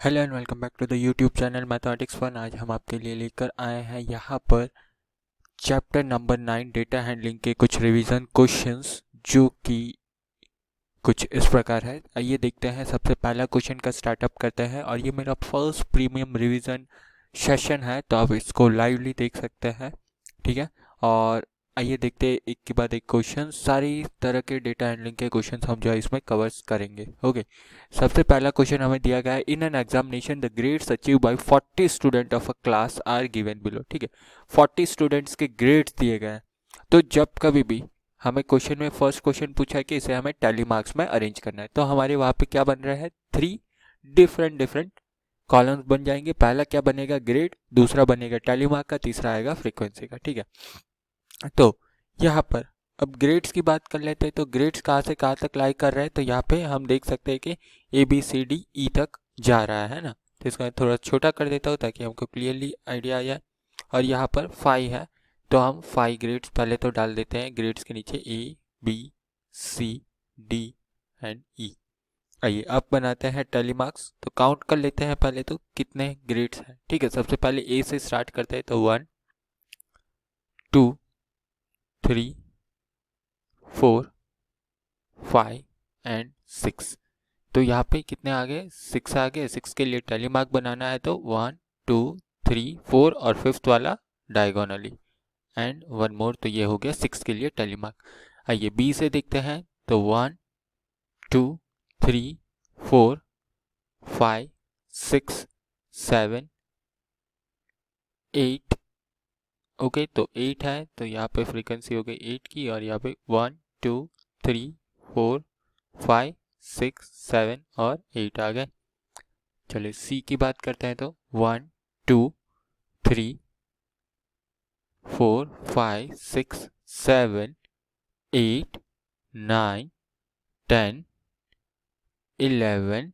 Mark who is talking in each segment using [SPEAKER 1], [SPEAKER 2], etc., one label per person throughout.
[SPEAKER 1] Hello and welcome back to the YouTube channel mathematics fun. आज हम आपके लिए लेकर आए हैं यहाँ पर चैप्टर नंबर 9 डेटा हैंडलिंग के कुछ रिवीजन क्वेश्चंस, जो कि कुछ इस प्रकार है। आइए देखते हैं। सबसे पहला क्वेश्चन का स्टार्टअप करते हैं और ये मेरा फर्स्ट प्रीमियम रिवीजन सेशन है, तो आप इसको लाइवली देख सकते हैं, ठीक है। और आइए देखते हैं एक के बाद एक क्वेश्चन। सारी तरह के डेटा हैंडलिंग के क्वेश्चन हम जो है इसमें कवर्स करेंगे। ओके, सबसे पहला क्वेश्चन हमें दिया गया है, in an examination the grades achieve by 40 student of a class are given below. ठीक है, 40 स्टूडेंट्स के ग्रेड्स दिए गए हैं। तो जब कभी भी हमें क्वेश्चन में फर्स्ट क्वेश्चन पूछा है कि इसे हमें टैली मार्क्स में अरेंज करना है, तो हमारे वहाँ पे क्या बन रहा है, 3 डिफरेंट कॉलम्स बन जाएंगे। पहला क्या बनेगा, ग्रेड, दूसरा बनेगा टैली मार्क का, तीसरा आएगा फ्रीक्वेंसी का। ठीक है, तो यहाँ पर अब ग्रेड्स की बात कर लेते हैं। तो ग्रेड्स कहाँ से कहाँ तक लाई कर रहे हैं, तो यहाँ पे हम देख सकते हैं कि ABCDE तक जा रहा है ना। तो इसको मैं थोड़ा छोटा कर देता हूँ ताकि हमको क्लियरली आइडिया आ जाए। और यहाँ पर 5 है, तो हम 5 ग्रेड्स पहले तो डाल देते हैं ग्रेड्स के नीचे, ABCD एंड E। आइए अब बनाते हैं टैली मार्क्स। तो काउंट कर लेते हैं पहले तो कितने ग्रेड्स हैं। ठीक है, सबसे पहले A से स्टार्ट करते हैं। तो 1 2 3 4 5 एंड 6। तो यहाँ पे कितने आ गए, 6 आ गए। 6 के लिए टैली मार्क बनाना है तो 1 2 3 4 और फिफ्थ वाला डायगोनली एंड 1 मोर, तो ये हो गया 6 के लिए टैली मार्क। आइए बी से देखते हैं। तो 1 2 3 4 5 6 7 8। ओके, तो 8 है, तो यहाँ पे फ्रीक्वेंसी हो गई 8 की, और यहाँ पे 1 2 3 4 5 6 7 और 8 आ गए। चलिए सी की बात करते हैं। तो 1 2 3 4 5 6 7 8 9 10 11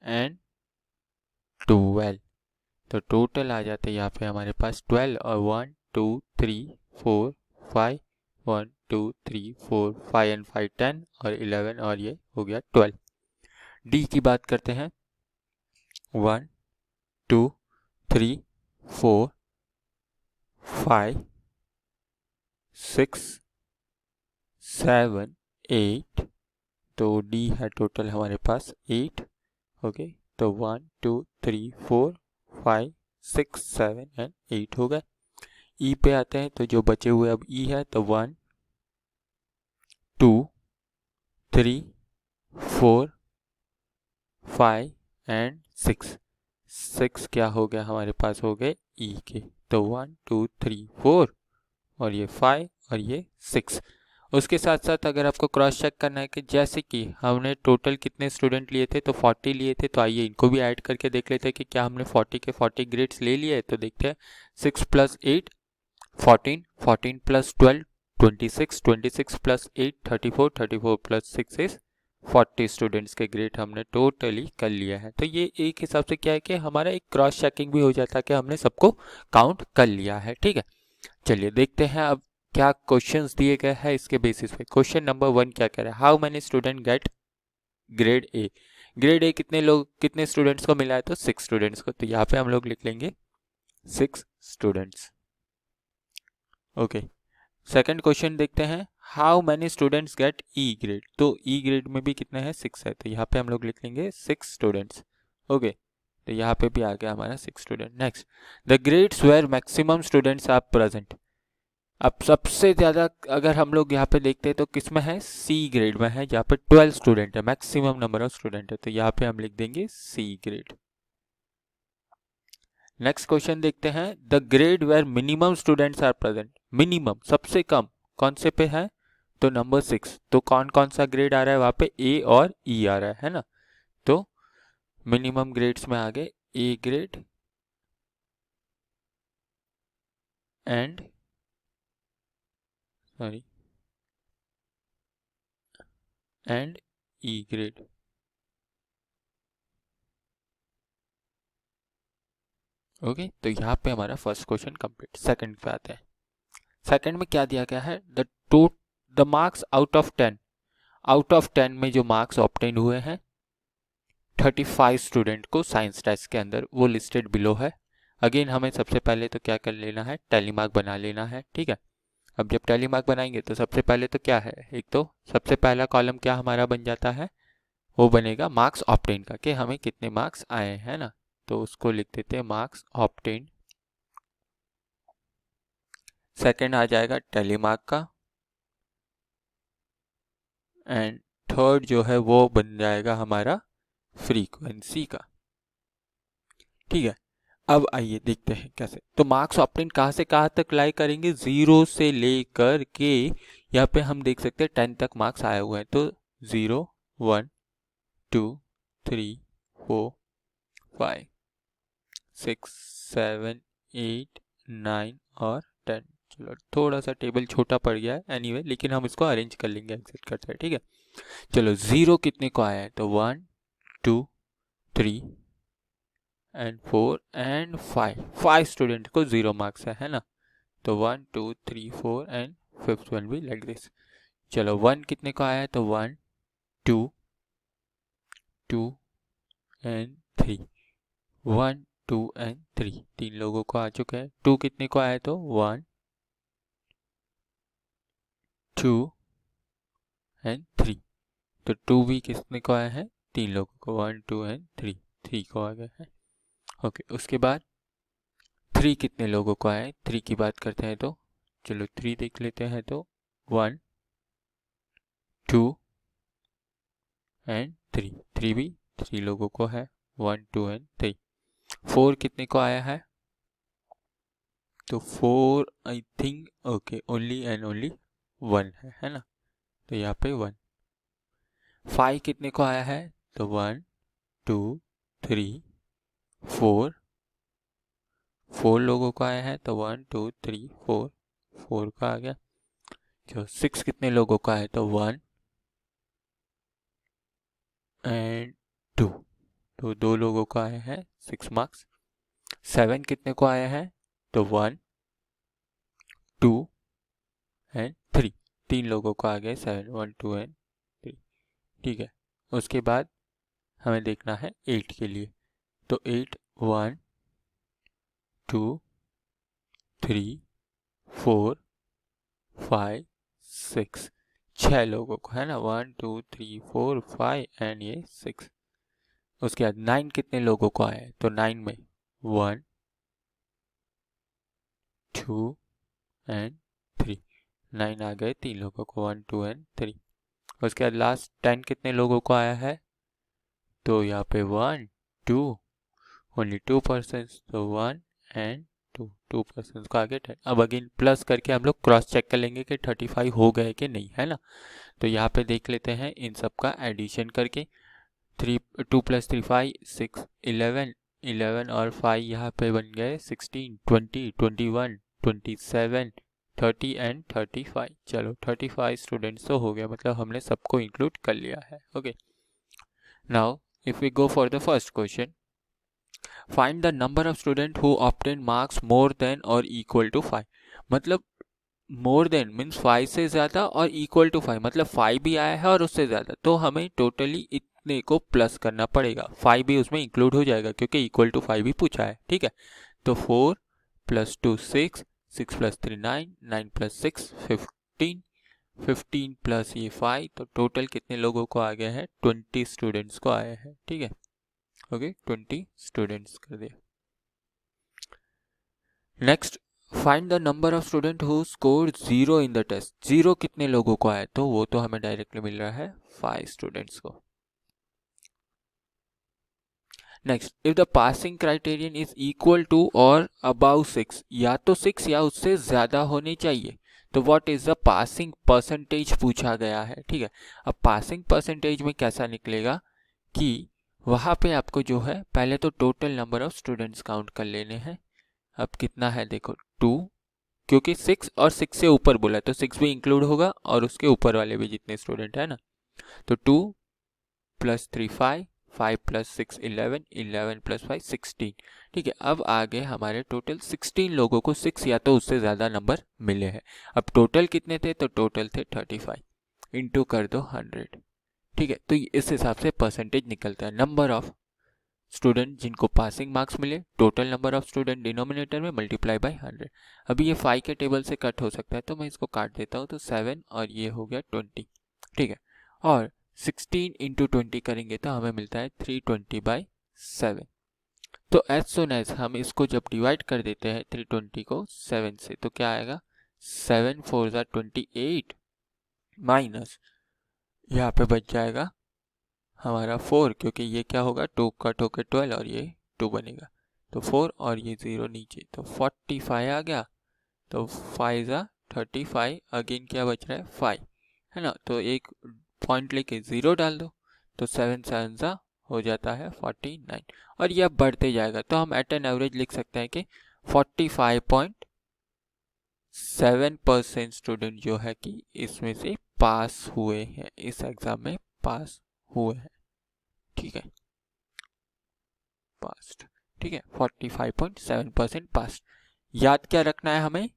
[SPEAKER 1] एंड 12। तो टोटल आ जाते हैं यहाँ पे हमारे पास 12, और 1 2 3 4 5 1 2 3 4 5 एंड 5 10 और 11, और ये हो गया 12। डी की बात करते हैं। 1 2 3 4 5 6 7 8। तो डी है टोटल हमारे पास 8। ओके, तो 1 2 3 4 5 6 7 एंड 8 हो गए। ई पे आते हैं। तो जो बचे हुए अब ई है, तो 1 2 3 4 5 एंड 6। 6 क्या हो गया हमारे पास, हो गए ई के। तो 1 2 3 4 और ये 5 और ये 6। उसके साथ साथ अगर आपको क्रॉस चेक करना है कि जैसे कि हमने टोटल कितने स्टूडेंट लिए थे, तो 40 लिए थे, तो आइए इनको भी ऐड करके देख लेते हैं कि क्या हमने 40 के 40 ग्रेड्स ले लिए। तो देखते हैं, 6 + 8 14 14 + 12 26 26 + 8 34 34 + 6 इज 40 स्टूडेंट्स के ग्रेड हमने टोटली कर लिया है। तो ये एक हिसाब से क्या है कि हमारा एक क्रॉस चेकिंग भी हो जाता है कि हमने सबको काउंट कर लिया है। ठीक है, चलिए देखते हैं अब क्या क्वेश्चंस दिए गए हैं इसके बेसिस पे। क्वेश्चन नंबर 1 क्या कह रहा है, how many student gate grade A. Grade A कितने स्टूडेंट्स को मिला है, तो 6 स्टूडेंट्स को। तो यहाँ पे हम लोग लिख लेंगे 6 स्टूडेंट्स। ओके, सेकंड क्वेश्चन देखते हैं, how many students gate E grade. तो ई ग्रेड में भी कितने हैं, 6 है, तो यहाँ पे हम लोग लिख लेंगे 6 स्टूडेंट्स। ओके, तो यहाँ पे भी आ गया हमारा 6 student. Next, the grades where maximum students are present. अब सबसे ज़्यादा अगर हम लोग यहाँ पे देखते हैं तो किस में है, सी ग्रेड में है, जहाँ पे 12 स्टूडेंट है, मैक्सिमम नंबर ऑफ स्टूडेंट है, तो यहाँ पे हम लिख देंगे सी ग्रेड। नेक्स्ट क्वेश्चन देखते हैं, the grade where minimum students are present. Minimum सबसे कम कौन से पे है, तो नंबर 6। तो कौन कौन सा ग्रेड आ रहा है वहाँ पे, ए और ई आ रहा है ना। तो मिनिमम ग्रेड्स में आ गए A grade and and E grade. Okay, तो यहाँ पे हमारा फर्स्ट क्वेश्चन कंप्लीट। सेकंड पे आते हैं। सेकंड में क्या दिया गया है, the marks out of 10। Out of 10 में जो मार्क्स ऑब्टेन हुए हैं 35 स्टूडेंट को साइंस टेस्ट के अंदर, वो लिस्टेड बिलो है। अगेन हमें सबसे पहले तो क्या कर लेना है, टैली मार्क बना लेना है, ठीक है। अब जब टैली मार्क बनाएंगे तो सबसे पहले तो क्या है, एक तो सबसे पहला कॉलम क्या हमारा बन जाता है, वो बनेगा मार्क्स ऑब्टेन का, कि हमें कितने मार्क्स आए हैं ना, तो उसको लिख देते हैं मार्क्स ऑब्टेन। सेकंड आ जाएगा टैली मार्क का, एंड थर्ड जो है वो बन जाएगा हमारा फ्रीक्वेंसी का, ठीक है। अब आइए देखते हैं कैसे। तो मार्क्स ऑब्टेन कहाँ से कहाँ तक लाई करेंगे, 0 से लेकर के यहाँ पे हम देख सकते हैं 10 तक मार्क्स आए हुए हैं, तो 0 1 2 3 4 5 6 7 8 9 और 10। चलो थोड़ा सा टेबल छोटा पड़ गया है एनीवे, लेकिन हम इसको अरेंज कर लेंगे एग्जिट करते हैं, ठीक है। चलो 0 कितने को आया है, तो 1 2 3 एंड 4 एंड 5 स्टूडेंट को 0 मार्क्स है ना, तो 1 2 3 4 एंड फिफ्थ वन भी लाइक दिस। चलो 1 कितने को आया है, तो 1 2 2 एंड 3, 1 2 एंड 3, 3 लोगों को आ चुका है। 2 कितने को आया है, तो 1 2 एंड 3, तो 2 भी कितने को आया है, 3 लोगों को, 1 2 एंड 3, 3 को आ गया है। ओके, उसके बाद 3 कितने लोगों को आया है, 3 की बात करते हैं, तो चलो 3 देख लेते हैं, तो 1 2 एंड 3, 3 भी 3 लोगों को है, 1 2 एंड 3। 4 कितने को आया है, तो 4 I think okay only and only 1 है ना, तो यहाँ पे 1। 5 कितने को आया है, तो 1 2 3 4, 4 लोगों को आया है, तो 1 2 3 4, 4 का आ गया। जो 6 कितने लोगों का है, तो 1 एंड 2, तो 2 लोगों को आया है 6 मार्क्स। 7 कितने को आया है, तो 1 2 एंड 3, 3 लोगों को आ गया 7, 1 2 एंड 3, ठीक है। उसके बाद हमें देखना है 8 के लिए, तो 8 1 2 3 4 5 6, 6 लोगों को है ना, 1 2 3 4 5 एंड ये 6। उसके बाद 9 कितने लोगों को आया है, तो 9 में 1 2 एंड 3, 9 आ गए 3 लोगों को, 1 2 एंड 3। उसके बाद लास्ट 10 कितने लोगों को आया है, तो यहाँ पे 1 2 ओनली 2 पर्सन, तो 1 एंड 2 पर्सन को आगे 10। अब अगेन प्लस करके हम लोग क्रॉस चेक कर लेंगे कि 35 हो गए कि नहीं, है ना। तो यहाँ पे देख लेते हैं इन सब का एडिशन करके, 2 + 3 5 6 11 11 और 5 यहाँ पे बन गए 16 20 21 27 30 एंड 35। चलो 35 स्टूडेंट्स तो हो गया, मतलब हमने सबको इंक्लूड कर लिया है। Okay, now if we go for the first question, find the number of student who obtain marks more than और इक्वल टू 5। मतलब मोर देन मीन्स 5 से ज़्यादा और इक्वल टू 5 मतलब 5 भी आया है और उससे ज़्यादा, तो हमें टोटली इतने को प्लस करना पड़ेगा, 5 भी उसमें इंक्लूड हो जाएगा क्योंकि इक्वल टू 5 भी पूछा है, ठीक है। तो 4 + 2 6 6 + 3 9 9 + 6 15 15 प्लस ये 5, तो टोटल कितने लोगों को आ गया है, 20 स्टूडेंट्स को आया है, ठीक है। ओके 20 स्टूडेंट्स कर दिया। Next, find the number of student who score 0 in the test. 0 कितने लोगों को आया, तो वो तो हमें डायरेक्टली मिल रहा है 5 स्टूडेंट्स को। Next, if the passing criterion is equal to और अबाउ 6, या तो 6 या उससे ज्यादा होने चाहिए, तो what is the passing percentage पूछा गया है, ठीक है। अब पासिंग परसेंटेज में कैसा निकलेगा कि वहां पे आपको जो है पहले तो total number of students count कर लेने हैं। अब कितना है देखो 2, क्योंकि 6 और 6 से ऊपर बोला है तो 6 भी इंक्लूड होगा और उसके ऊपर वाले भी जितने स्टूडेंट है ना, तो 2 + 3 5 5 + 6 11 11 + 5 16, ठीक है। अब आगे हमारे टोटल 16 लोगों को 6 या तो उससे ज़्यादा नंबर मिले हैं। अब टोटल कितने थे, तो टोटल थे 35, इंटू कर दो 100, ठीक है, तो इस हिसाब से परसेंटेज निकलता है। नंबर ऑफ स्टूडेंट जिनको पासिंग मार्क्स मिले, total number of student denominator में मल्टीप्लाई बाय 100। अभी ये 5 के टेबल से कट हो सकता है तो मैं इसको काट देता हूँ, तो 7 और ये हो गया 20। ठीक है, और 16 इंटू 20 करेंगे तो हमें मिलता है 320/7। तो एज सुन एज हम इसको जब डिवाइड कर देते हैं 320 को 7 से, तो क्या आएगा, 7 4 ज़ा 28 माइनस यहाँ पे बच जाएगा हमारा 4, क्योंकि ये क्या होगा 2 कट होकर 12 और ये 2 बनेगा, तो 4 और ये 0 नीचे, तो 45 आ गया। तो 5 ज़ा 35, अगेन क्या बच रहा है 5, है ना, तो एक पॉइंट लेके 0 डाल दो, तो 7 7 ज़ा हो जाता है 49, और यह बढ़ते जाएगा। तो हम एट एन एवरेज लिख सकते हैं कि 45.7% स्टूडेंट जो है कि इसमें से पास हुए हैं, इस एग्जाम में पास हुए हैं। ठीक है, पास्ट, ठीक है, 45.7% पास। याद क्या रखना है हमें,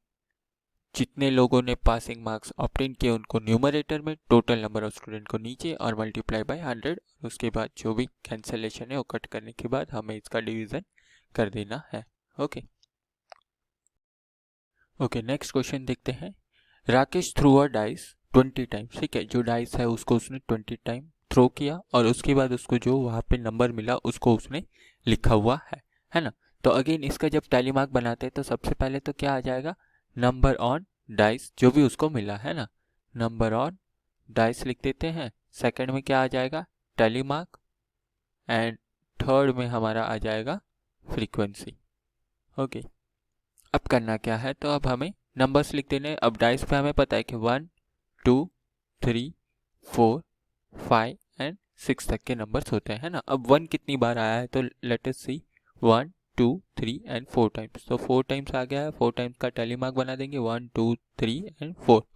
[SPEAKER 1] जितने लोगों ने पासिंग मार्क्स ऑब्टेन किए उनको न्यूमरेटर में, टोटल नंबर ऑफ स्टूडेंट को नीचे और मल्टीप्लाई बाय 100। उसके बाद जो भी कैंसिलेशन है वो कट करने के बाद हमें इसका डिवीजन कर देना है। ओके ओके, नेक्स्ट क्वेश्चन देखते हैं। Rakesh through a dice 20 times. ठीक है, जो डाइस है उसको उसने 20 टाइम थ्रो किया और उसके बाद उसको जो वहाँ पे नंबर मिला उसको उसने लिखा हुआ है ना। तो अगेन इसका जब टैली मार्क बनाते हैं तो सबसे पहले तो क्या आ जाएगा, नंबर ऑन डाइस जो भी उसको मिला है ना, नंबर ऑन डाइस लिख देते हैं। सेकंड में क्या आ जाएगा, टैली मार्क, एंड थर्ड में हमारा आ जाएगा फ्रीक्वेंसी। ओके, अब करना क्या है, तो अब हमें नंबर्स लिख देने। अब डाइस पे हमें पता है कि 1 2 3 4 5 एंड 6 तक के नंबर्स होते हैं, है ना। अब 1 कितनी बार आया है, तो let us see 1 2 3 and 4 times, तो 4 टाइम्स आ गया है। 4 टाइम्स का टैली मार्क बना देंगे, 1 2 3 एंड 4।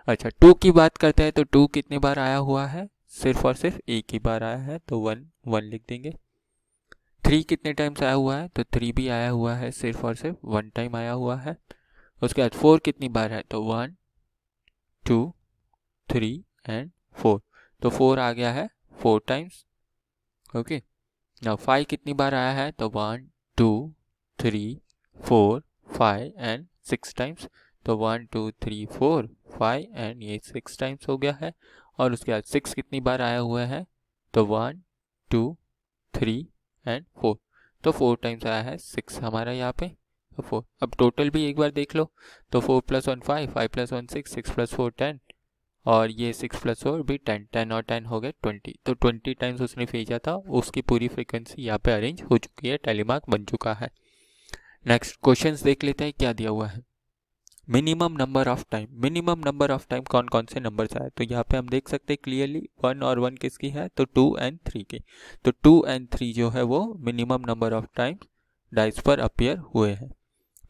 [SPEAKER 1] अच्छा, 2 की बात करते हैं तो 2 कितने बार आया हुआ है, सिर्फ और सिर्फ एक ही बार आया है, तो 1 1 लिख देंगे। 3 कितने टाइम्स आया हुआ है, तो 3 भी आया हुआ है, सिर्फ और सिर्फ 1 टाइम आया हुआ है। उसके बाद 4 कितनी बार है, तो 1 2 3 एंड 4, तो 4 आ गया है 4 टाइम्स। ओके, नाउ 5 कितनी बार आया है, तो 1 2 3 4 5 एंड 6 टाइम्स, तो 1 2 3 4 5 एंड ये 6 टाइम्स हो गया है। और उसके बाद 6 कितनी बार आया हुआ है, तो 1 2 3 एंड 4, तो 4 टाइम्स आया है 6 हमारा यहाँ पे, तो 4। अब टोटल भी एक बार देख लो, तो 4 + 1 5, 5 + 1 6, 6 + 4 10, और ये 6 + 4 भी 10, 10 और 10 हो गए 20, तो 20 टाइम्स उसने भेजा था। उसकी पूरी फ्रीक्वेंसी यहाँ पे अरेंज हो चुकी है, टैली मार्क बन चुका है। नेक्स्ट क्वेश्चंस देख लेते हैं क्या दिया हुआ है। Minimum number of time, minimum number of time कौन कौन से नंबर्स आए, तो यहाँ पे हम देख सकते हैं क्लियरली 1 और 1 किसकी है, तो 2 एंड 3 की। तो 2 एंड 3 जो है वो minimum number of time dice पर अपीयर हुए हैं।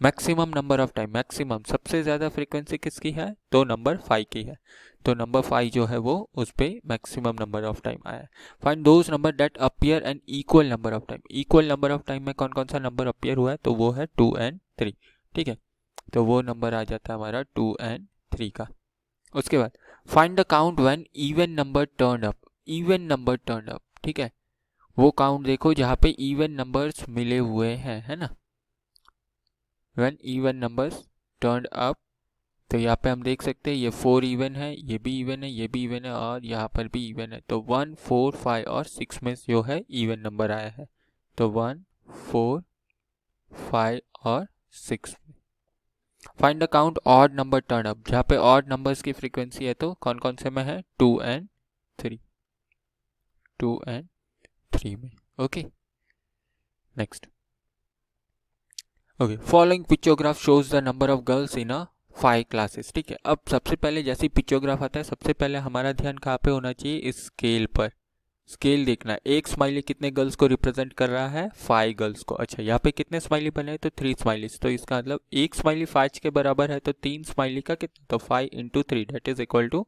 [SPEAKER 1] Maximum number of time, maximum सबसे ज़्यादा फ्रीक्वेंसी किसकी है, तो नंबर 5 की है, तो नंबर 5 जो है वो उस पर मैक्सिमम नंबर ऑफ टाइम आया है। Find those number that appear an equal number of time, equal number of time में कौन कौन सा नंबर अपीयर हुआ है, तो वो है 2 एंड 3। ठीक है, तो वो नंबर आ जाता है हमारा 2 एंड 3 का। उसके बाद find the count when even number turn up, even number turn up. ठीक है, वो काउंट देखो जहाँ पे इवन नंबर्स मिले हुए हैं, है ना, when even numbers turn up. तो यहाँ पे हम देख सकते हैं ये 4 इवन है, ये भी इवन है, ये भी इवन है, और यहाँ पर भी इवन है। तो 1 4 5 और 6 में जो है इवन नंबर आया है, तो 1 4 5 और 6। Find the count odd number turn up, जहाँ पे ऑड नंबर्स की फ्रीक्वेंसी है तो कौन कौन से में है, 2 एंड 3, 2 एंड 3 में। Okay, next. Okay, following pictograph shows the number of girls in a 5 classes. ठीक है, अब सबसे पहले जैसे पिक्चोग्राफ आता है सबसे पहले हमारा ध्यान कहाँ पे होना चाहिए, इस स्केल पर। स्केल देखना है, एक स्माइली कितने गर्ल्स को रिप्रेजेंट कर रहा है, 5 गर्ल्स को। अच्छा, यहाँ पे कितने स्माइली बने हैं, तो 3 स्माइलीज, तो इसका मतलब एक स्माइली 5 के बराबर है, तो 3 स्माइली का कितना, तो 5 × 3 that is equal to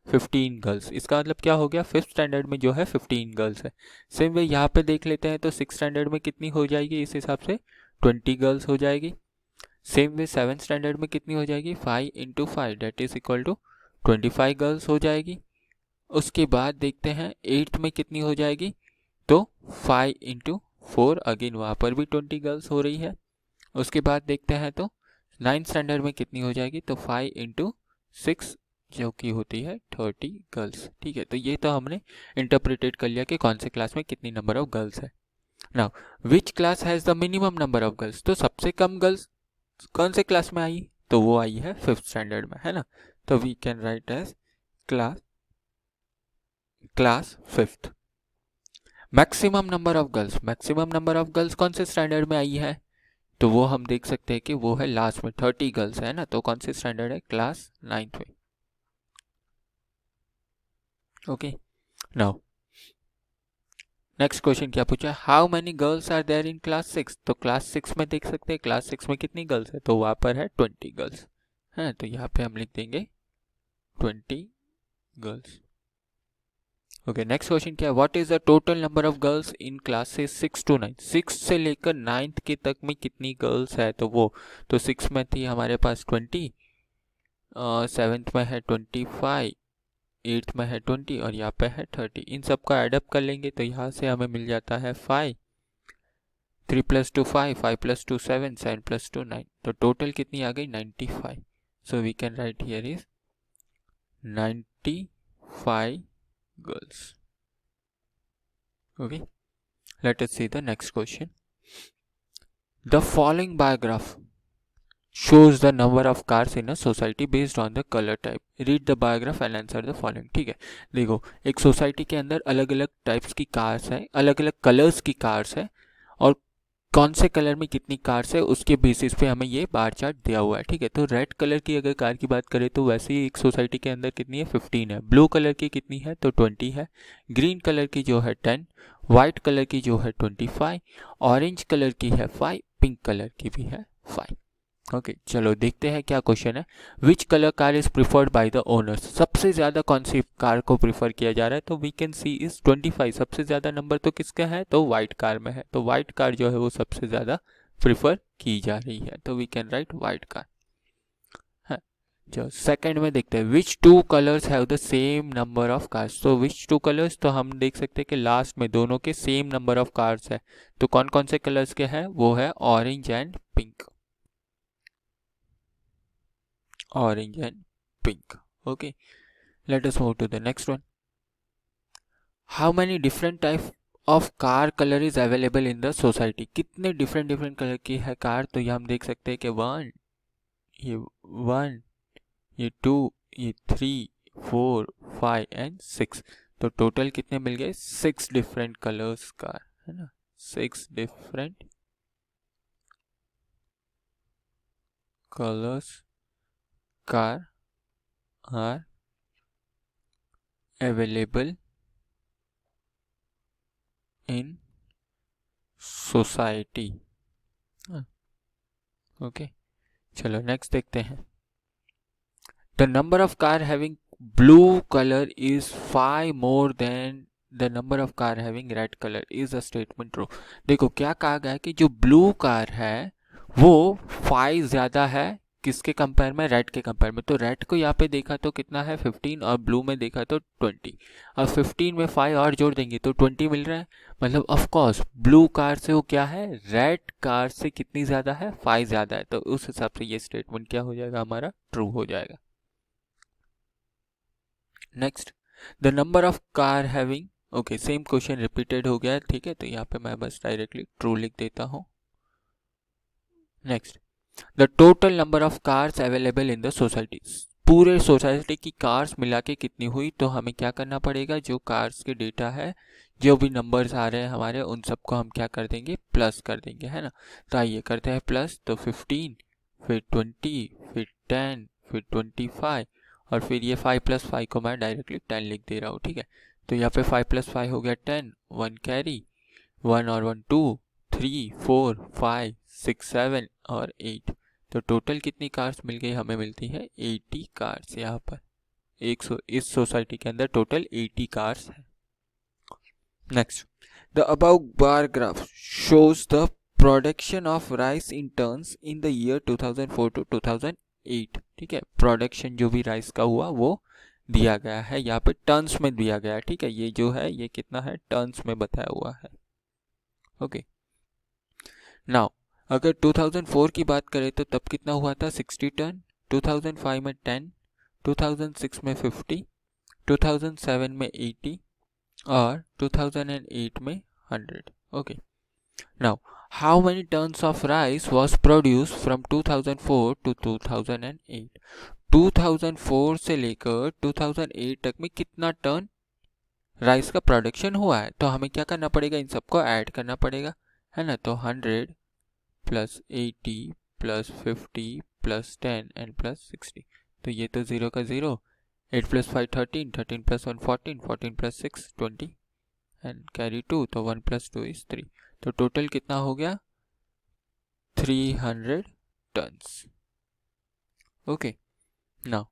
[SPEAKER 1] 15 girls. इसका मतलब क्या हो गया, 5th स्टैंडर्ड में जो है 15 गर्ल्स है। सेम वे यहाँ पे देख लेते हैं तो 6th स्टैंडर्ड में कितनी हो जाएगी, इस हिसाब से 20 गर्ल्स हो जाएगी। सेम वे 7th स्टैंडर्ड में कितनी हो जाएगी, 5 × 5 that is equal to 25 girls हो जाएगी। उसके बाद देखते हैं 8th में कितनी हो जाएगी, तो 5 × 4, अगेन वहाँ पर भी 20 गर्ल्स हो रही है। उसके बाद देखते हैं तो 9th स्टैंडर्ड में कितनी हो जाएगी, तो 5 × 6 जो कि होती है 30 गर्ल्स। ठीक है, तो ये तो हमने इंटरप्रिटेट कर लिया कि कौन से क्लास में कितनी नंबर ऑफ गर्ल्स है। Now which class has the minimum number of girls, तो सबसे कम गर्ल्स कौन से क्लास में आई, तो वो आई है 5th स्टैंडर्ड में, है ना। तो we can write as class 5th। Maximum number of girls कौन से स्टैंडर्ड में आई है, तो वो हम देख सकते हैं कि वो है लास्ट में 30 गर्ल्स है ना, तो कौन से स्टैंडर्ड है, क्लास 9th में। ओके, नाउ नेक्स्ट क्वेश्चन क्या पूछा, how many girls are there in class 6, तो क्लास 6 में देख सकते हैं क्लास 6 में कितनी गर्ल्स है, तो वहां पर है 20 गर्ल्स है, तो यहाँ पे हम लिख देंगे 20 गर्ल्स। ओके, नेक्स्ट क्वेश्चन क्या है, what is the total number of girls in classes 6 to 9, 6 से लेकर 9th के तक में कितनी गर्ल्स है, तो वो तो 6 में थी हमारे पास 20, 7th में है 25, 8th में है 20 और यहाँ पे है 30। इन सबको एडअप कर लेंगे तो यहाँ से हमें मिल जाता है 5, 3 + 2 5, 5 + 2 7, 7 + 2 9, तो टोटल कितनी आ गई 95। So we can write here is 95 girls. Okay, let us see the next question. The following bar graph shows the number of cars in a society based on the color type. Read the bar graph and answer the following. ठीक है, देखो एक society के अंदर अलग अलग types की cars है, अलग अलग कलर्स की कार्स है, और कौन से कलर में कितनी कार्स है उसके बेसिस पे हमें ये बार चार्ट दिया हुआ है। ठीक है, तो रेड कलर की अगर कार की बात करें तो वैसे ही एक सोसाइटी के अंदर कितनी है 15 है, ब्लू कलर की कितनी है तो 20 है, ग्रीन कलर की जो है 10, वाइट कलर की जो है 25, ऑरेंज कलर की है 5, पिंक कलर की भी है 5। ओके, चलो देखते हैं क्या क्वेश्चन है। Which colour car is preferred by the owners, सबसे ज्यादा कौन सी कार को प्रिफर किया जा रहा है, तो वी कैन सी इज 25, सबसे ज्यादा नंबर तो किसका है, तो व्हाइट कार में है, तो व्हाइट कार जो है वो सबसे ज्यादा प्रिफर की जा रही है, तो we can write white car. जो सेकंड में देखते हैं, which two colours have the same number of cars, तो विच टू कलर्स, तो हम देख सकते हैं कि लास्ट में दोनों के सेम नंबर ऑफ कार्स है, तो कौन कौन से कलर्स के हैं, वो है orange and pink, orange and pink. Okay, let us move to the next one. How many different type of car color is available in the society, कितने different कलर की है कार, तो ये हम देख सकते हैं कि 1, ये 2, ये 3, 4, 5 एंड 6, तो टोटल कितने मिल गए 6 डिफरेंट कलर्स कार, है ना, 6 different colours car are available in society. Okay, चलो नेक्स्ट देखते हैं। The number of car having blue colour is 5 more than the number of car having red colour, is a statement true. देखो क्या कहा गया है कि जो ब्लू कार है वो 5 ज्यादा है किसके कंपेयर में, रेड के कंपेयर में, तो रेड को यहाँ पे देखा तो कितना है 15 और ब्लू में देखा तो 20, और 15 में 5 और जोड़ देंगे तो 20 मिल रहा है, मतलब ऑफ कोर्स ब्लू कार से वो क्या है, रेड कार से कितनी ज्यादा है 5 ज्यादा है, तो उस हिसाब से ये स्टेटमेंट क्या हो जाएगा हमारा, ट्रू हो जाएगा। Next, the number of car having, okay same question repeated हो गया है, ठीक है, तो यहाँ पे मैं बस डायरेक्टली ट्रू लिख देता हूँ। Next, the total number of cars available in the society, पूरे सोसाइटी की कार्स मिला के कितनी हुई, तो हमें क्या करना पड़ेगा, जो कार्स के डेटा है जो भी नंबर्स आ रहे हैं हमारे उन सबको हम क्या कर देंगे, प्लस कर देंगे, है ना। तो आइए करते हैं प्लस, तो 15, फिर 20, फिर 10, फिर 25, और फिर ये 5 + 5 को मैं डायरेक्टली 10 लिख दे रहा हूँ, ठीक है। तो यहाँ पे 5 + 5 हो गया 10, 1 कैरी, 1 और 1 2, 3 4 5 6 7 और 8, तो टोटल कितनी कार्स मिल गई, हमें मिलती है 80 कार्स। यहाँ पर इस सोसाइटी के अंदर टोटल 80 कार्स है। Next, the above bar graph shows the production of rice in turns in the year 2004 to 2008, ठीक है, प्रोडक्शन जो भी राइस का हुआ वो दिया गया है, यहाँ पे टर्न्स में दिया गया है, ठीक है। ये जो है ये कितना है, टर्न्स में बताया हुआ है। ओके, नाउ अगर 2004 की बात करें तो तब कितना हुआ था, 60 टन, 2005 में 10, 2006 में 50, 2007 में 80 और 2008 में 100। Okay, now how many tons of rice was produce from 2004 to 2008। 2004 से लेकर 2008 तक में कितना टन राइस का प्रोडक्शन हुआ है, तो हमें क्या करना पड़ेगा, इन सबको ऐड करना पड़ेगा, है ना। तो 100 plus 80 plus 50 plus 10 and plus 60। तो ये तो 0 का 0, 8 plus 5 13, 13 plus 1 14, 14 plus 6 20 and carry 2, तो 1 प्लस 2 इज 3। तो टोटल कितना हो गया, 300 tons. Okay, now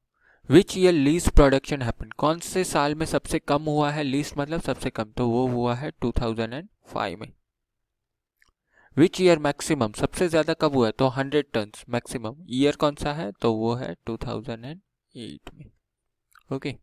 [SPEAKER 1] which year least production happen, कौन से साल में सबसे कम हुआ है, लीस्ट मतलब सबसे कम, तो वो हुआ है 2005 में। विच ईयर मैक्सिमम, सबसे ज्यादा कब हुआ है, तो 100 टन्स मैक्सिमम, ईयर कौन सा है, तो वो है 2008 में। ओके